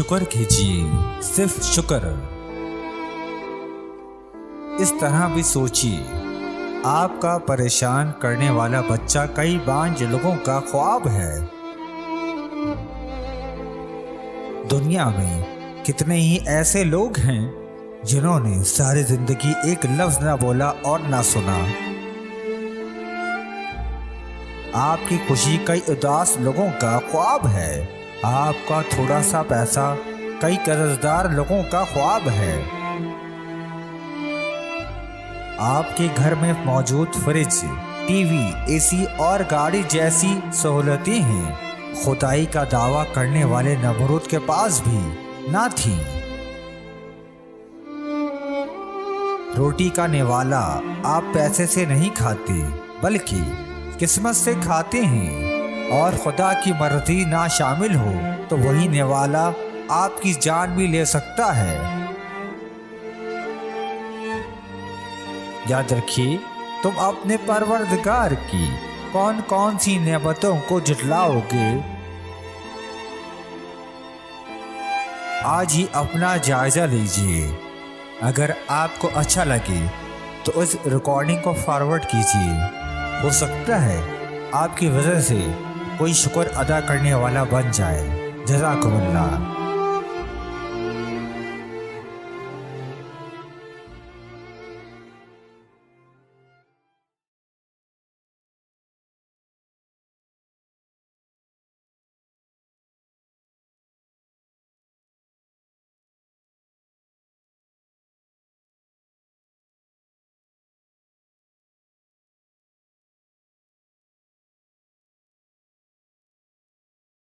شکر کیجیے، صرف شکر۔ اس طرح بھی سوچیے، آپ کا پریشان کرنے والا بچہ کئی بانجھ لوگوں کا خواب ہے۔ دنیا میں کتنے ہی ایسے لوگ ہیں جنہوں نے ساری زندگی ایک لفظ نہ بولا اور نہ سنا۔ آپ کی خوشی کئی اداس لوگوں کا خواب ہے۔ آپ کا تھوڑا سا پیسہ کئی قرضدار لوگوں کا خواب ہے۔ آپ کے گھر میں موجود فریج، ٹی وی، اے سی اور گاڑی جیسی سہولتیں ہیں، خدائی کا دعویٰ کرنے والے نمرود کے پاس بھی نہ تھیں۔ روٹی کا نوالا آپ پیسے سے نہیں کھاتے بلکہ قسمت سے کھاتے ہیں، اور خدا کی مرضی نہ شامل ہو تو وہی نوالا آپ کی جان بھی لے سکتا ہے۔ یاد رکھیے، تم اپنے پروردگار کی کون کون سی نعمتوں کو جھٹلاؤ گے؟ آج ہی اپنا جائزہ لیجیے۔ اگر آپ کو اچھا لگے تو اس ریکارڈنگ کو فارورڈ کیجیے، ہو سکتا ہے آپ کی وجہ سے کوئی شکر ادا کرنے والا بن جائے۔ جزاکم اللہ۔